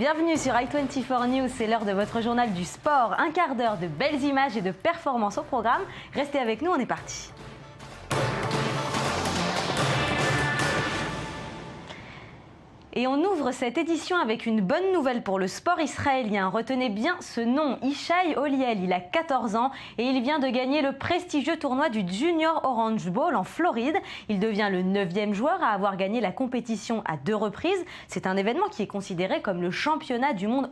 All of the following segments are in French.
Bienvenue sur i24 News, c'est l'heure de votre journal du sport. Un quart d'heure de belles images et de performances au programme. Restez avec nous, on est parti. Et on ouvre cette édition avec une bonne nouvelle pour le sport israélien. Retenez bien ce nom, Ishai Oliel. Il a 14 ans et il vient de gagner le prestigieux tournoi du Junior Orange Bowl en Floride. Il devient le 9e joueur à avoir gagné la compétition à 2 reprises. C'est un événement qui est considéré comme le championnat du monde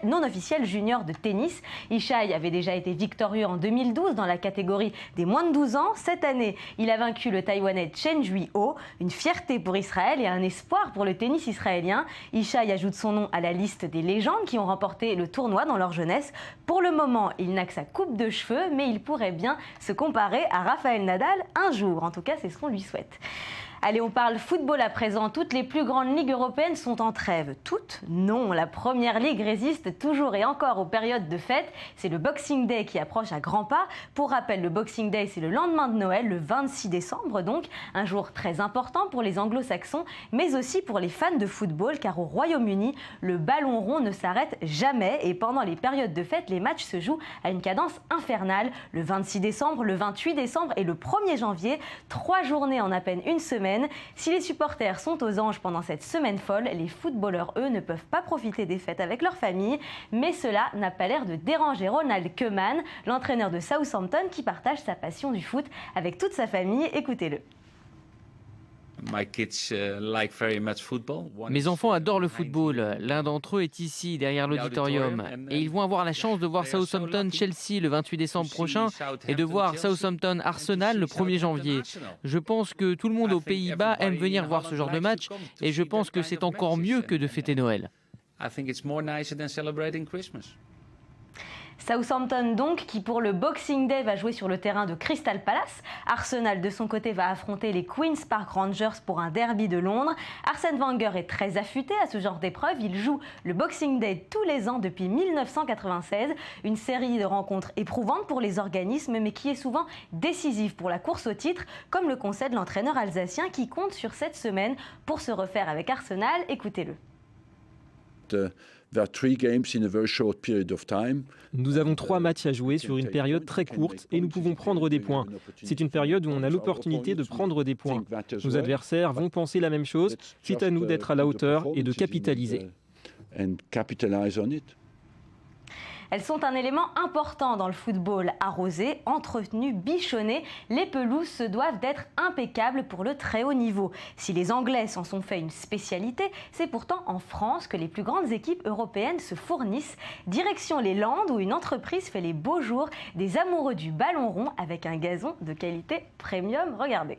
non officiel junior de tennis. Ishai avait déjà été victorieux en 2012 dans la catégorie des moins de 12 ans. Cette année, il a vaincu le Taïwanais Chen Juiho. Une fierté pour Israël et un espoir pour le tennis israélien. Ishai ajoute son nom à la liste des légendes qui ont remporté le tournoi dans leur jeunesse. Pour le moment, il n'a que sa coupe de cheveux, mais il pourrait bien se comparer à Rafael Nadal un jour. En tout cas, c'est ce qu'on lui souhaite. Allez, on parle football à présent. Toutes les plus grandes ligues européennes sont en trêve. Toutes? Non, la Première Ligue résiste toujours et encore aux périodes de fête. C'est le Boxing Day qui approche à grands pas. Pour rappel, le Boxing Day, c'est le lendemain de Noël, le 26 décembre donc. Un jour très important pour les anglo-saxons, mais aussi pour les fans de football, car au Royaume-Uni, le ballon rond ne s'arrête jamais. Et pendant les périodes de fête, les matchs se jouent à une cadence infernale. Le 26 décembre, le 28 décembre et le 1er janvier, 3 journées en à peine une semaine. Si les supporters sont aux anges pendant cette semaine folle, les footballeurs, eux, ne peuvent pas profiter des fêtes avec leur famille. Mais cela n'a pas l'air de déranger Ronald Koeman, l'entraîneur de Southampton, qui partage sa passion du foot avec toute sa famille. Écoutez-le. Mes enfants adorent le football. L'un d'entre eux est ici, derrière l'auditorium. Et ils vont avoir la chance de voir Southampton-Chelsea le 28 décembre prochain et de voir Southampton-Arsenal le 1er janvier. Je pense que tout le monde aux Pays-Bas aime venir voir ce genre de match et je pense que c'est encore mieux que de fêter Noël. Southampton donc, qui pour le Boxing Day va jouer sur le terrain de Crystal Palace. Arsenal de son côté va affronter les Queen's Park Rangers pour un derby de Londres. Arsène Wenger est très affûté à ce genre d'épreuve. Il joue le Boxing Day tous les ans depuis 1996. Une série de rencontres éprouvantes pour les organismes, mais qui est souvent décisive pour la course au titre, comme le concède l'entraîneur alsacien qui compte sur cette semaine pour se refaire avec Arsenal. Écoutez-le. Nous avons 3 matchs à jouer sur une période très courte et nous pouvons prendre des points. C'est une période où on a l'opportunité de prendre des points. Nos adversaires vont penser la même chose. C'est à nous d'être à la hauteur et de capitaliser. Elles sont un élément important dans le football. Arrosé, entretenu, bichonné, les pelouses se doivent d'être impeccables pour le très haut niveau. Si les Anglais s'en sont fait une spécialité, c'est pourtant en France que les plus grandes équipes européennes se fournissent. Direction les Landes où une entreprise fait les beaux jours des amoureux du ballon rond avec un gazon de qualité premium. Regardez.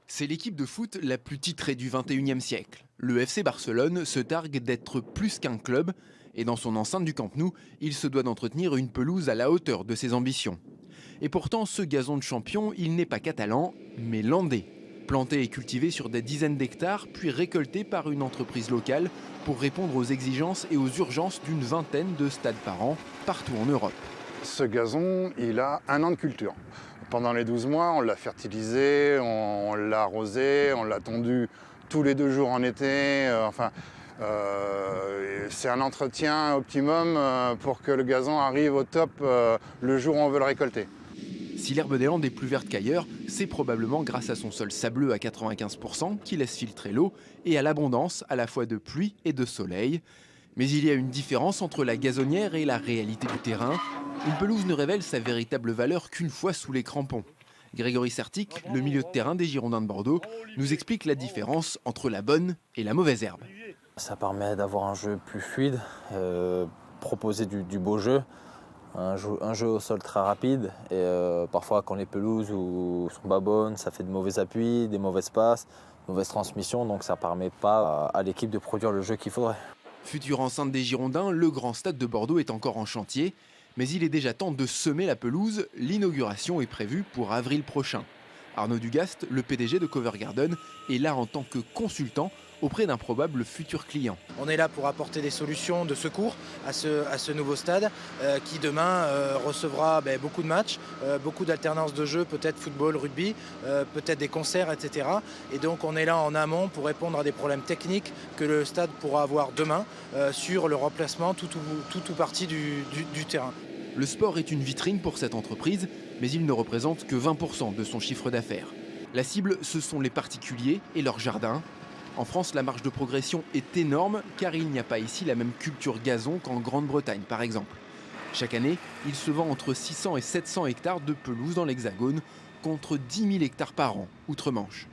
C'est l'équipe de foot la plus titrée du 21e siècle. Le FC Barcelone se targue d'être plus qu'un club et dans son enceinte du Camp Nou, il se doit d'entretenir une pelouse à la hauteur de ses ambitions. Et pourtant, ce gazon de champion, il n'est pas catalan, mais landais. Planté et cultivé sur des dizaines d'hectares, puis récolté par une entreprise locale pour répondre aux exigences et aux urgences d'une vingtaine de stades par an, partout en Europe. Ce gazon, il a 1 an de culture. Pendant les 12 mois, on l'a fertilisé, on l'a arrosé, on l'a tondu tous les 2 jours en été. C'est un entretien optimum pour que le gazon arrive au top le jour où on veut le récolter. Si l'herbe des Landes est plus verte qu'ailleurs, c'est probablement grâce à son sol sableux à 95% qui laisse filtrer l'eau et à l'abondance à la fois de pluie et de soleil. Mais il y a une différence entre la gazonnière et la réalité du terrain. Une pelouse ne révèle sa véritable valeur qu'une fois sous les crampons. Grégory Sertic, le milieu de terrain des Girondins de Bordeaux, nous explique la différence entre la bonne et la mauvaise herbe. Ça permet d'avoir un jeu plus fluide, proposer du beau jeu, un jeu au sol très rapide. Et parfois quand les pelouses sont pas bonnes, ça fait de mauvais appuis, des mauvaises passes, mauvaises transmissions, donc ça permet pas à l'équipe de produire le jeu qu'il faudrait. Future enceinte des Girondins, le grand stade de Bordeaux est encore en chantier, mais il est déjà temps de semer la pelouse. L'inauguration est prévue pour avril prochain. Arnaud Dugast, le PDG de Cover Garden, est là en tant que consultant auprès d'un probable futur client. On est là pour apporter des solutions de secours à ce nouveau stade qui demain recevra beaucoup de matchs, beaucoup d'alternances de jeux, peut-être football, rugby, peut-être des concerts, etc. Et donc on est là en amont pour répondre à des problèmes techniques que le stade pourra avoir demain sur le remplacement tout ou partie du terrain. Le sport est une vitrine pour cette entreprise, mais il ne représente que 20% de son chiffre d'affaires. La cible, ce sont les particuliers et leurs jardins. En France, la marge de progression est énorme car il n'y a pas ici la même culture gazon qu'en Grande-Bretagne par exemple. Chaque année, il se vend entre 600 et 700 hectares de pelouse dans l'Hexagone contre 10 000 hectares par an outre-Manche.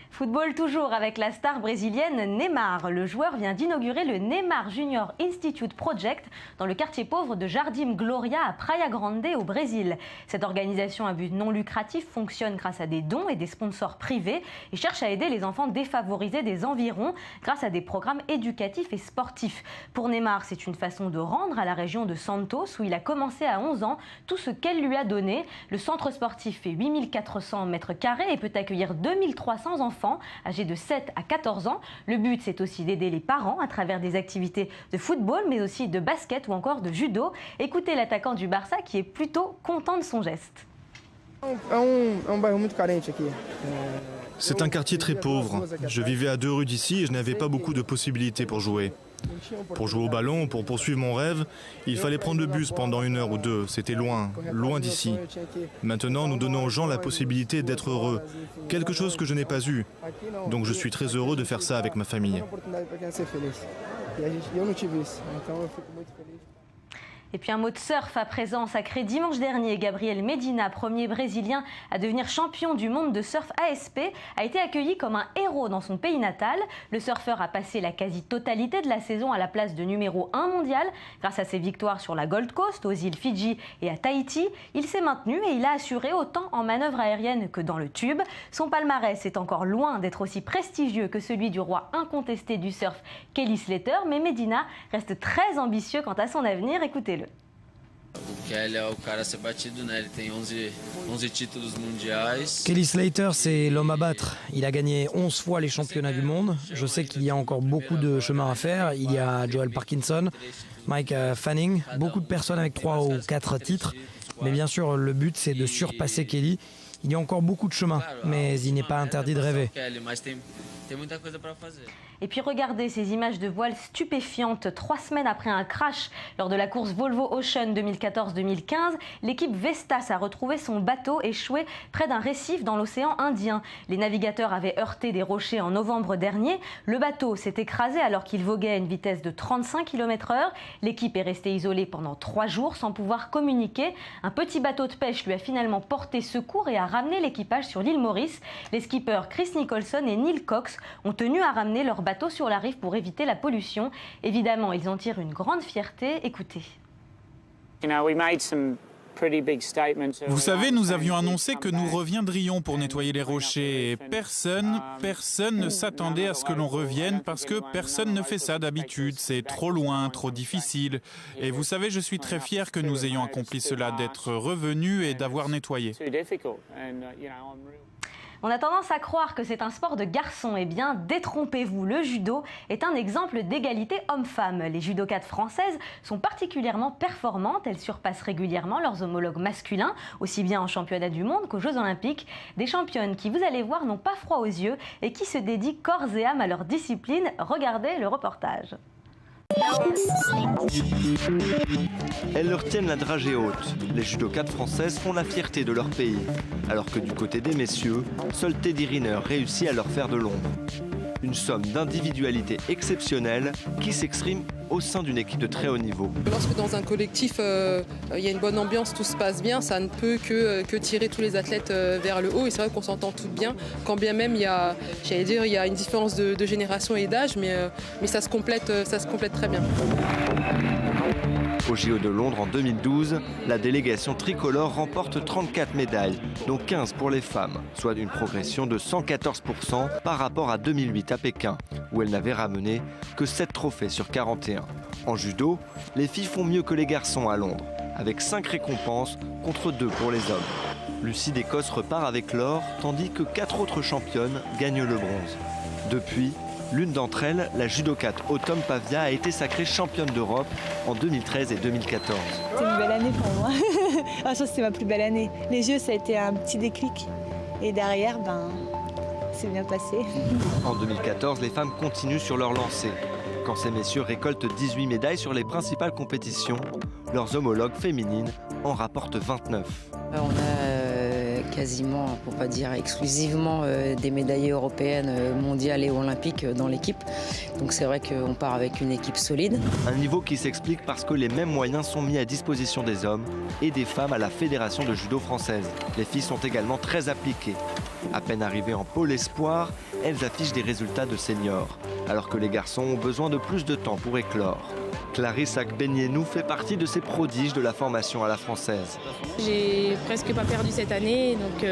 Football toujours avec la star brésilienne Neymar. Le joueur vient d'inaugurer le Neymar Junior Institute Project dans le quartier pauvre de Jardim Gloria à Praia Grande au Brésil. Cette organisation à but non lucratif fonctionne grâce à des dons et des sponsors privés et cherche à aider les enfants défavorisés des environs grâce à des programmes éducatifs et sportifs. Pour Neymar, c'est une façon de rendre à la région de Santos où il a commencé à 11 ans tout ce qu'elle lui a donné. Le centre sportif fait 8400 mètres carrés et peut accueillir 2300 enfants âgés de 7 à 14 ans. Le but, c'est aussi d'aider les parents à travers des activités de football, mais aussi de basket ou encore de judo. Écoutez l'attaquant du Barça qui est plutôt content de son geste. C'est un quartier très pauvre. Je vivais à 2 rues d'ici et je n'avais pas beaucoup de possibilités pour jouer. Pour jouer au ballon, pour poursuivre mon rêve, il fallait prendre le bus pendant 1 heure ou 2. C'était loin, loin d'ici. Maintenant, nous donnons aux gens la possibilité d'être heureux. Quelque chose que je n'ai pas eu. Donc je suis très heureux de faire ça avec ma famille. Et puis un mot de surf à présent, sacré dimanche dernier. Gabriel Medina, premier brésilien à devenir champion du monde de surf ASP, a été accueilli comme un héros dans son pays natal. Le surfeur a passé la quasi-totalité de la saison à la place de numéro 1 mondial. Grâce à ses victoires sur la Gold Coast, aux îles Fidji et à Tahiti, il s'est maintenu et il a assuré autant en manœuvre aérienne que dans le tube. Son palmarès est encore loin d'être aussi prestigieux que celui du roi incontesté du surf, Kelly Slater, mais Medina reste très ambitieux quant à son avenir. Écoutez-le. Kelly Slater, c'est l'homme à battre. Il a gagné 11 fois les championnats du monde. Je sais qu'il y a encore beaucoup de chemin à faire. Il y a Joel Parkinson, Mike Fanning, beaucoup de personnes avec 3 ou 4 titres. Mais bien sûr, le but, c'est de surpasser Kelly. Il y a encore beaucoup de chemin, mais il n'est pas interdit de rêver. Et puis regardez ces images de voile stupéfiantes. 3 semaines après un crash lors de la course Volvo Ocean 2014-2015, l'équipe Vestas a retrouvé son bateau échoué près d'un récif dans l'océan Indien. Les navigateurs avaient heurté des rochers en novembre dernier. Le bateau s'est écrasé alors qu'il voguait à une vitesse de 35 km/h. L'équipe est restée isolée pendant 3 jours sans pouvoir communiquer. Un petit bateau de pêche lui a finalement porté secours et a ramené l'équipage sur l'île Maurice. Les skippers Chris Nicholson et Neil Cox ont tenu à ramener leur bateau sur la rive pour éviter la pollution. Évidemment, ils en tirent une grande fierté. Écoutez. Vous savez, nous avions annoncé que nous reviendrions pour nettoyer les rochers. Et personne ne s'attendait à ce que l'on revienne parce que personne ne fait ça d'habitude. C'est trop loin, trop difficile. Et vous savez, je suis très fier que nous ayons accompli cela, d'être revenus et d'avoir nettoyé. On a tendance à croire que c'est un sport de garçons. Eh bien, détrompez-vous, le judo est un exemple d'égalité homme-femme. Les judokates françaises sont particulièrement performantes. Elles surpassent régulièrement leurs homologues masculins, aussi bien en championnat du monde qu'aux Jeux Olympiques. Des championnes qui, vous allez voir, n'ont pas froid aux yeux et qui se dédient corps et âme à leur discipline. Regardez le reportage. Elles leur tiennent la dragée haute. Les judokates françaises font la fierté de leur pays. Alors que du côté des messieurs, seul Teddy Riner réussit à leur faire de l'ombre. Une somme d'individualité exceptionnelle qui s'exprime au sein d'une équipe de très haut niveau. Lorsque dans un collectif, il y a une bonne ambiance, tout se passe bien, ça ne peut que tirer tous les athlètes vers le haut. Et c'est vrai qu'on s'entend toutes bien, quand bien même il y a une différence de génération et d'âge, mais ça se complète très bien. Au JO de Londres en 2012, la délégation tricolore remporte 34 médailles, dont 15 pour les femmes, soit une progression de 114% par rapport à 2008 à Pékin, où elle n'avait ramené que 7 trophées sur 41. En judo, les filles font mieux que les garçons à Londres, avec 5 récompenses contre 2 pour les hommes. Lucie d'Écosse repart avec l'or, tandis que 4 autres championnes gagnent le bronze. Depuis, l'une d'entre elles, la judokate Autumn Pavia, a été sacrée championne d'Europe en 2013 et 2014. C'était une belle année pour moi. Ah, ça, c'était ma plus belle année. Les Jeux, ça a été un petit déclic. Et derrière, c'est bien passé. En 2014, les femmes continuent sur leur lancée. Quand ces messieurs récoltent 18 médailles sur les principales compétitions, leurs homologues féminines en rapportent 29. On a quasiment, pour pas dire exclusivement, des médaillées européennes, mondiales et olympiques dans l'équipe. Donc c'est vrai qu'on part avec une équipe solide. Un niveau qui s'explique parce que les mêmes moyens sont mis à disposition des hommes et des femmes à la Fédération de judo française. Les filles sont également très appliquées. À peine arrivées en pôle espoir, elles affichent des résultats de seniors, alors que les garçons ont besoin de plus de temps pour éclore. Clarisse Akbenienou fait partie de ces prodiges de la formation à la française. J'ai presque pas perdu cette année, donc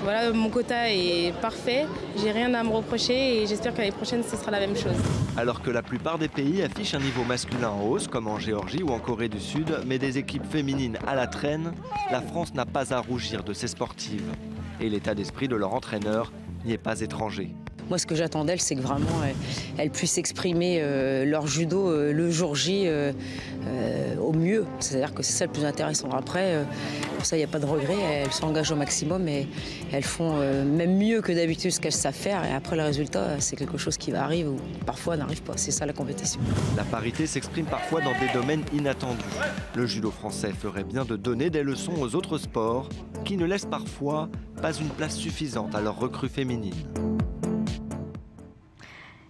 voilà, mon quota est parfait. J'ai rien à me reprocher et j'espère que l'année prochaine ce sera la même chose. Alors que la plupart des pays affichent un niveau masculin en hausse, comme en Géorgie ou en Corée du Sud, mais des équipes féminines à la traîne, la France n'a pas à rougir de ses sportives. Et l'état d'esprit de leur entraîneur n'y est pas étranger. Moi, ce que j'attends d'elles, c'est que vraiment elles puissent exprimer leur judo le jour J au mieux. C'est-à-dire que c'est ça le plus intéressant. Après, pour ça, il n'y a pas de regret. Elles s'engagent au maximum et elles font même mieux que d'habitude ce qu'elles savent faire. Et après, le résultat, c'est quelque chose qui va arriver ou parfois n'arrive pas. C'est ça la compétition. La parité s'exprime parfois dans des domaines inattendus. Le judo français ferait bien de donner des leçons aux autres sports qui ne laissent parfois pas une place suffisante à leurs recrues féminines.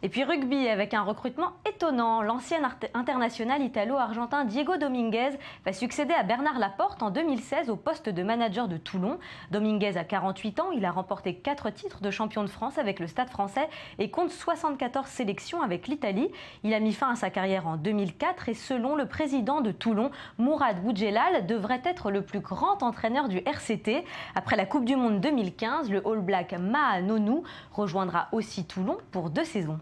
Et puis rugby, avec un recrutement étonnant. L'ancien international italo-argentin Diego Dominguez va succéder à Bernard Laporte en 2016 au poste de manager de Toulon. Dominguez a 48 ans, il a remporté 4 titres de champion de France avec le Stade français et compte 74 sélections avec l'Italie. Il a mis fin à sa carrière en 2004 et selon le président de Toulon, Mourad Boudjelal, devrait être le plus grand entraîneur du RCT. Après la Coupe du Monde 2015, le All Black Ma'a Nonou rejoindra aussi Toulon pour 2 saisons.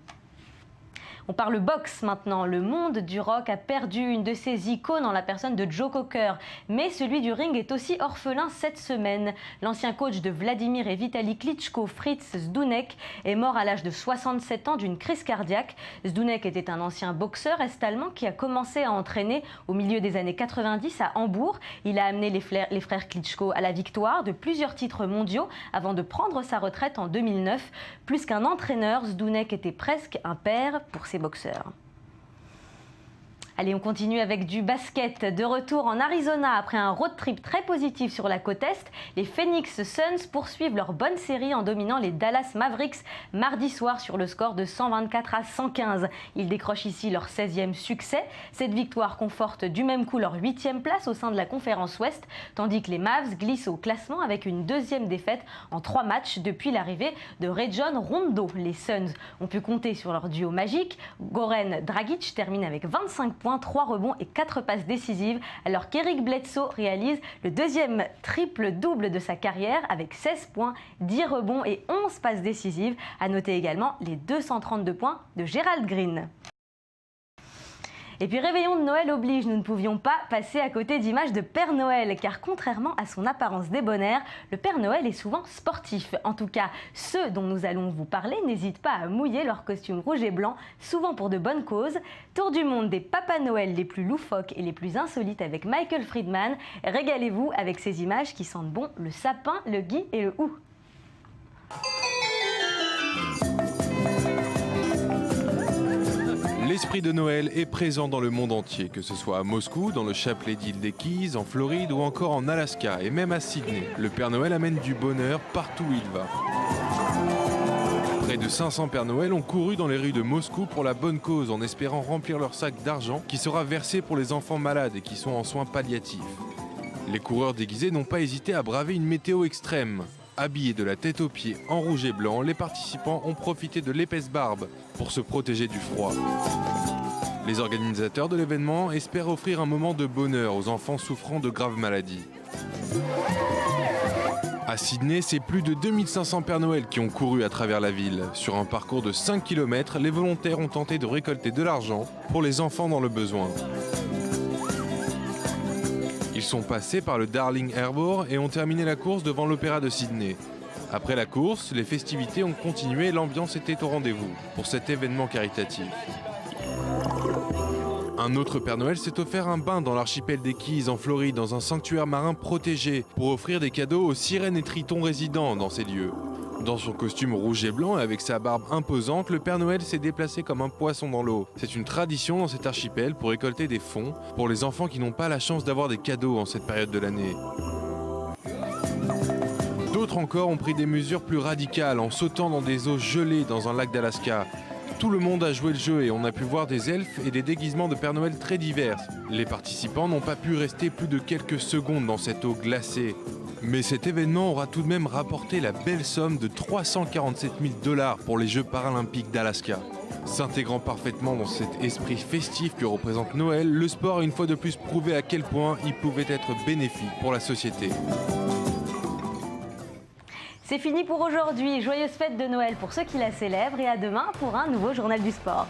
On parle boxe maintenant. Le monde du rock a perdu une de ses icônes en la personne de Joe Cocker. Mais celui du ring est aussi orphelin cette semaine. L'ancien coach de Vladimir et Vitali Klitschko, Fritz Zdunek, est mort à l'âge de 67 ans d'une crise cardiaque. Zdunek était un ancien boxeur est-allemand qui a commencé à entraîner au milieu des années 90 à Hambourg. Il a amené les frères Klitschko à la victoire de plusieurs titres mondiaux avant de prendre sa retraite en 2009. Plus qu'un entraîneur, Zdunek était presque un père pour ses boxeurs. Allez, on continue avec du basket. De retour en Arizona après un road trip très positif sur la côte Est, les Phoenix Suns poursuivent leur bonne série en dominant les Dallas Mavericks mardi soir sur le score de 124 à 115. Ils décrochent ici leur 16e succès. Cette victoire conforte du même coup leur 8e place au sein de la conférence Ouest, tandis que les Mavs glissent au classement avec une 2e défaite en 3 matchs depuis l'arrivée de Rajon Rondo. Les Suns ont pu compter sur leur duo magique. Goran Dragic termine avec 25 points, 3 rebonds et 4 passes décisives, alors qu'Eric Bledsoe réalise le 2e triple-double de sa carrière avec 16 points, 10 rebonds et 11 passes décisives. À noter également les 232 points de Gerald Green. Et puis réveillon de Noël oblige, nous ne pouvions pas passer à côté d'images de Père Noël, car contrairement à son apparence débonnaire, le Père Noël est souvent sportif. En tout cas, ceux dont nous allons vous parler n'hésitent pas à mouiller leur costume rouge et blanc, souvent pour de bonnes causes. Tour du monde des Papas Noël les plus loufoques et les plus insolites avec Michael Friedman. Régalez-vous avec ces images qui sentent bon le sapin, le gui et le hou. L'esprit de Noël est présent dans le monde entier, que ce soit à Moscou, dans le chapelet d'île des Keys, en Floride ou encore en Alaska et même à Sydney. Le Père Noël amène du bonheur partout où il va. Près de 500 Pères Noël ont couru dans les rues de Moscou pour la bonne cause en espérant remplir leur sac d'argent qui sera versé pour les enfants malades et qui sont en soins palliatifs. Les coureurs déguisés n'ont pas hésité à braver une météo extrême. Habillés de la tête aux pieds en rouge et blanc, les participants ont profité de l'épaisse barbe pour se protéger du froid. Les organisateurs de l'événement espèrent offrir un moment de bonheur aux enfants souffrant de graves maladies. À Sydney, c'est plus de 2500 Pères Noël qui ont couru à travers la ville. Sur un parcours de 5 km, les volontaires ont tenté de récolter de l'argent pour les enfants dans le besoin. Ils sont passés par le Darling Harbour et ont terminé la course devant l'Opéra de Sydney. Après la course, les festivités ont continué et l'ambiance était au rendez-vous pour cet événement caritatif. Un autre Père Noël s'est offert un bain dans l'archipel des Keys en Floride, dans un sanctuaire marin protégé, pour offrir des cadeaux aux sirènes et tritons résidant dans ces lieux. Dans son costume rouge et blanc et avec sa barbe imposante, le Père Noël s'est déplacé comme un poisson dans l'eau. C'est une tradition dans cet archipel pour récolter des fonds pour les enfants qui n'ont pas la chance d'avoir des cadeaux en cette période de l'année. D'autres encore ont pris des mesures plus radicales en sautant dans des eaux gelées dans un lac d'Alaska. Tout le monde a joué le jeu et on a pu voir des elfes et des déguisements de Père Noël très divers. Les participants n'ont pas pu rester plus de quelques secondes dans cette eau glacée. Mais cet événement aura tout de même rapporté la belle somme de 347 000 $ pour les Jeux paralympiques d'Alaska. S'intégrant parfaitement dans cet esprit festif que représente Noël, le sport a une fois de plus prouvé à quel point il pouvait être bénéfique pour la société. C'est fini pour aujourd'hui. Joyeuse fête de Noël pour ceux qui la célèbrent et à demain pour un nouveau journal du sport.